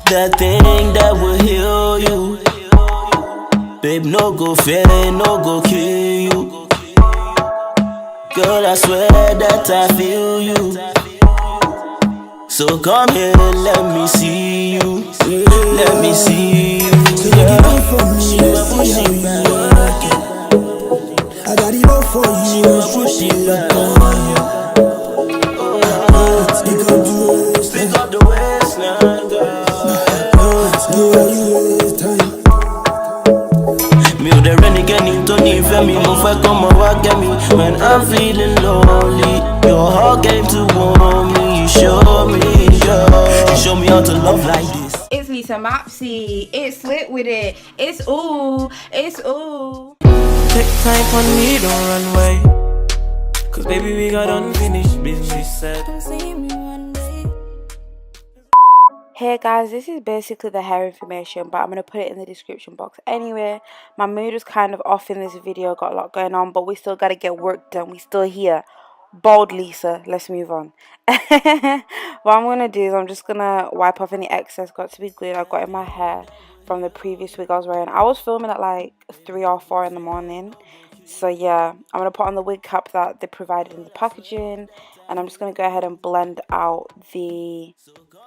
that thing that will heal you. Babe, no go fail, no go kill you. Girl, I swear that I feel you. So come here and let me see you. Let me see you. So you give up for me, let's see how you work it. I got it all for you, push it up on you. Speak up the waist, pick up the waistline, girl. do how you waste time. Mi ò dẹ̀ rẹ́nikẹ́ni tó ní ìfẹ́ mi, mo fẹ́ kọ́ mọ wá get me. When I'm feeling lonely, your heart came to warm me. You show me, girl. You show me how to love like this. It's Lisa Mopsy. It's lit with it. It's ooh. It's ooh. Take time on me, don't run away. Cause baby, we got unfinished business said. Hey guys, this is basically the hair information, but I'm going to put it in the description box anyway. My mood was kind of off in this video, got a lot going on, but we still got to get work done. We still here. Bold Lisa, let's move on. What I'm going to do is I'm just going to wipe off any excess got to be glued I got in my hair from the previous wig I was wearing. I was filming at like 3 or 4 in the morning. So yeah, I'm going to put on the wig cap that they provided in the packaging. And I'm just going to go ahead and blend out the...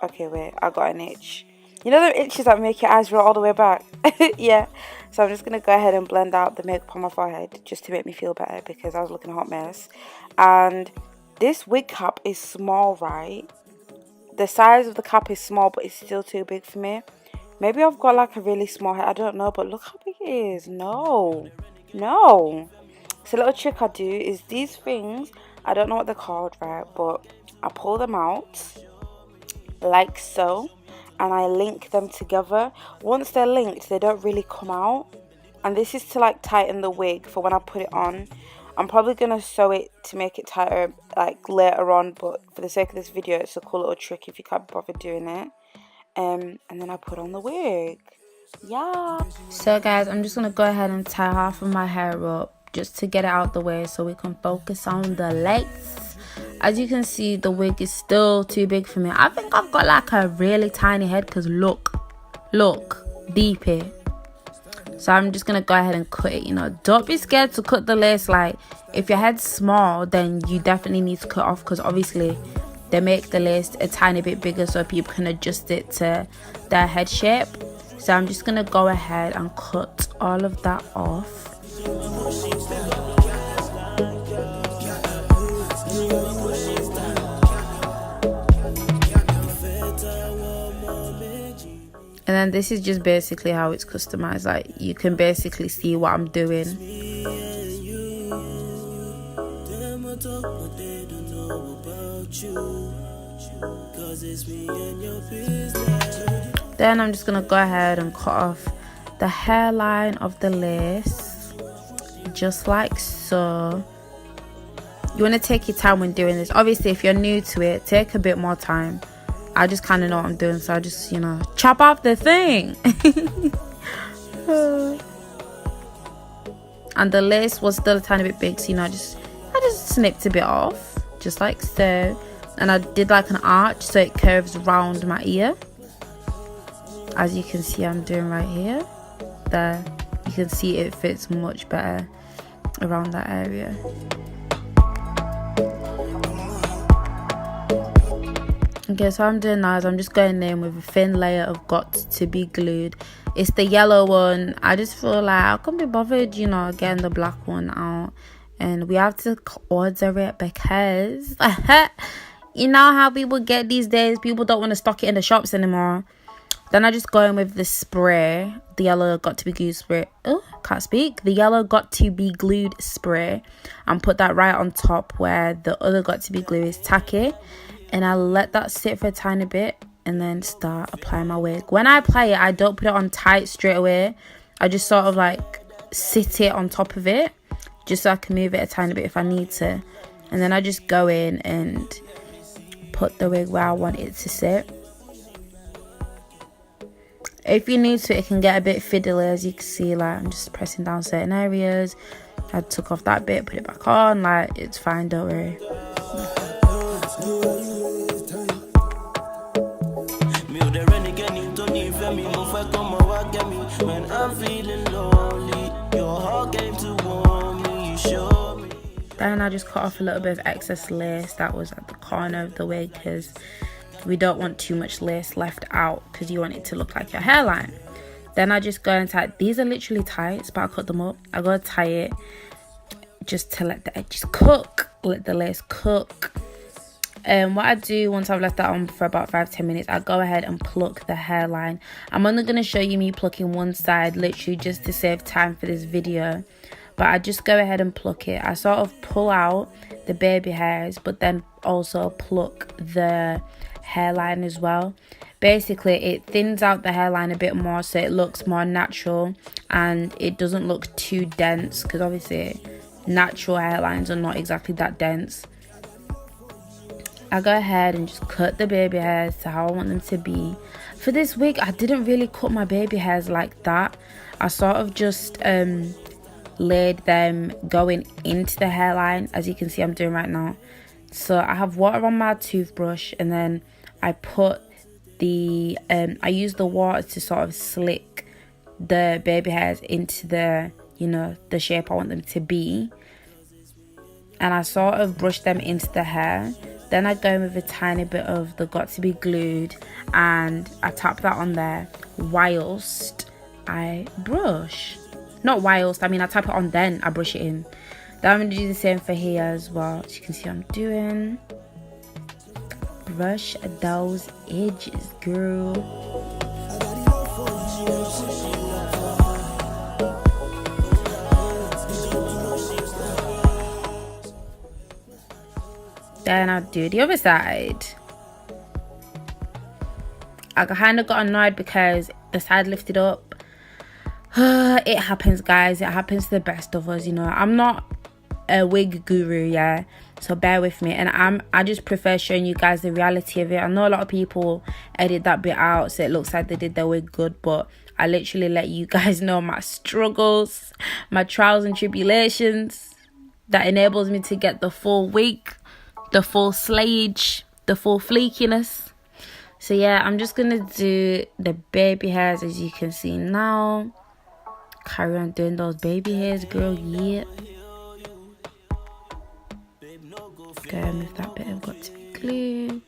Okay, wait, I got an itch. You know the itches that make your eyes roll all the way back? Yeah. So I'm just going to go ahead and blend out the makeup on my forehead just to make me feel better because I was looking a hot mess. And this wig cap is small, right? The size of the cap is small, but it's still too big for me. Maybe I've got like a really small head. I don't know, but look how big it is. No. So a little trick I do is these things, I don't know what they're called, right? But I pull them out like so. And I link them together. Once they're linked, they don't really come out. And this is to like tighten the wig for when I put it on. I'm probably going to sew it to make it tighter like later on. But for the sake of this video, it's a cool little trick if you can't bother doing it. And then I put on the wig. Yeah. So guys, I'm just going to go ahead and tie half of my hair up just to get it out the way so we can focus on the legs. As you can see, the wig is still too big for me. I think I've got like a really tiny head because look, deep here. So I'm just going to go ahead and cut it, you know. Don't be scared to cut the lace. Like, if your head's small, then you definitely need to cut off because obviously they make the lace a tiny bit bigger so people can adjust it to their head shape. So I'm just going to go ahead and cut all of that off. And then this is just basically how it's customized. Like, you can basically see what I'm doing. Then I'm just gonna go ahead and cut off the hairline of the lace, just like so. You want to take your time when doing this. Obviously, if you're new to it, take a bit more time. I just kind of know what I'm doing, so I just, you know, chop off the thing. And the lace was still a tiny bit big, so, you know, I just snipped a bit off, just like so. And I did like an arch, so it curves around my ear. As you can see, I'm doing right here. There, you can see it fits much better around that area. Okay, so what I'm doing now is I'm just going in with a thin layer of got to be glued. It's the yellow one. I just feel like I can't be bothered, you know, getting the black one out. And we have to order it because you know how people get these days. People don't want to stock it in the shops anymore. Then I just go in with the spray. The yellow got to be glued spray. Oh, can't speak. The yellow got to be glued spray. And put that right on top where the other got to be glued is tacky. And I let that sit for a tiny bit and then start applying my wig. When I apply it, I don't put it on tight straight away. I just sort of like sit it on top of it just so I can move it a tiny bit if I need to. And then I just go in and put the wig where I want it to sit. If you're new to it, it can get a bit fiddly, as you can see. Like, I'm just pressing down certain areas. I took off that bit, put it back on. Like, it's fine, don't worry. Mi ò dẹ̀ rẹ́nikẹ́ni tó nífẹ̀ẹ́ mi, mo fẹ́ kó mọ wá get me. When I'm feeling lonely, your heart came to warm me, you show me. Then I just cut off a little bit of excess lace that was at the corner of the wig, because we don't want too much lace left out, because you want it to look like your hairline. Then I just go and tie. These are literally tights, but I cut them up. I go tie it just to let the edges cook, let the lace cook. What I do once I've left that on for about 5-10 minutes, I go ahead and pluck the hairline. I'm only going to show you me plucking one side, literally just to save time for this video. But I just go ahead and pluck it. I sort of pull out the baby hairs, but then also pluck the hairline as well. Basically, it thins out the hairline a bit more so it looks more natural and it doesn't look too dense, because obviously natural hairlines are not exactly that dense. I go ahead and just cut the baby hairs to how I want them to be. For this wig, I didn't really cut my baby hairs like that. I sort of just laid them going into the hairline, as you can see I'm doing right now. So I have water on my toothbrush, and then I put the I use the water to sort of slick the baby hairs into the, you know, the shape I want them to be, and I sort of brush them into the hair. Then I go in with a tiny bit of the Got To Be glued, and I tap that on there whilst I brush. Not whilst, I mean I tap it on, then I brush it in. Then I'm going to do the same for here as well. As you can see I'm doing. Brush those edges, girl. Then I'll do the other side. I kind of got annoyed because the side lifted up. It happens, guys. It happens to the best of us, you know. I'm not a wig guru, yeah, so bear with me. And I just prefer showing you guys the reality of it. I know a lot of people edit that bit out so it looks like they did their wig good, but I literally let you guys know my struggles, my trials and tribulations that enables me to get the full wig, the full slayage, the full fleekiness. So yeah, I'm just gonna do the baby hairs, as you can see now. Carry on doing those baby hairs, girl. Yeah. Go move that bit I've got to be glued.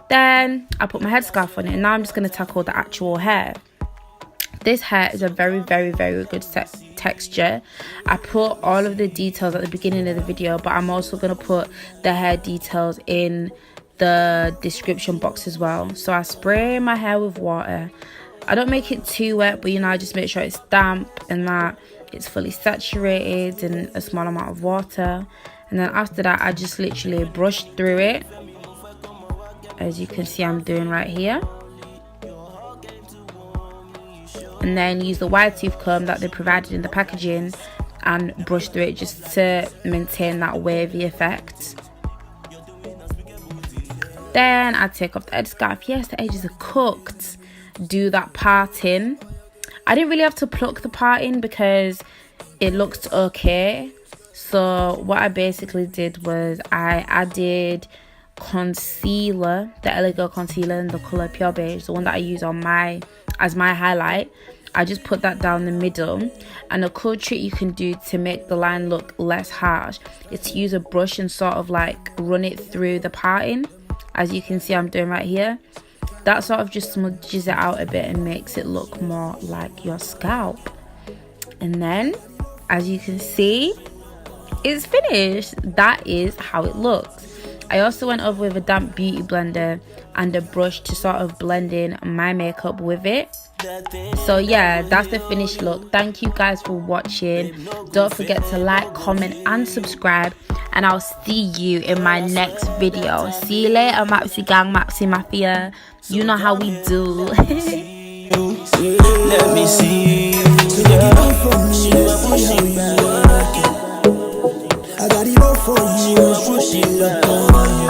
Then I put my headscarf on it, and now I'm just gonna tackle the actual hair. This hair is a very, very, very good texture. I put all of the details at the beginning of the video, but I'm also going to put the hair details in the description box as well. So I spray my hair with water. I don't make it too wet, but you know, I just make sure it's damp and that it's fully saturated in a small amount of water. And then after that, I just literally brush through it, as you can see I'm doing right here. And then use the wide tooth comb that they provided in the packaging and brush through it just to maintain that wavy effect. Then I take off the edge scarf. Yes, the edges are cooked. Do that parting. I didn't really have to pluck the parting because it looked okay. So what I basically did was I added concealer, the Elegant concealer in the color Pure Beige, the one that I use on as my highlight. I just put that down the middle, and a cool trick you can do to make the line look less harsh is to use a brush and sort of like run it through the parting, as you can see I'm doing right here. That sort of just smudges it out a bit and makes it look more like your scalp. And then, as you can see, it's finished. That is how it looks. I also went over with a damp beauty blender and a brush to sort of blend in my makeup with it. So yeah, that's the finished look. Thank you guys for watching. Don't forget to like, comment and subscribe, and I'll see you in my next video. See you later, Mapsy Gang, Mapsy Mafia. You know how we do. Let me see you. I got it all for you. Push it up on you.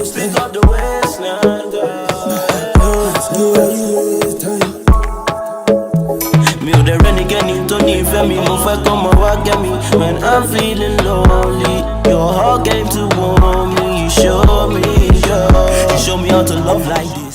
Speak up the West now, girl. Mi ò dẹ̀ rẹ́nikẹ́ni tó nífẹ̀ẹ́ mi, mo fẹ́ kó mọ wá get me. When I'm feeling lonely, your heart came to warm me. You show me, girl. love like this.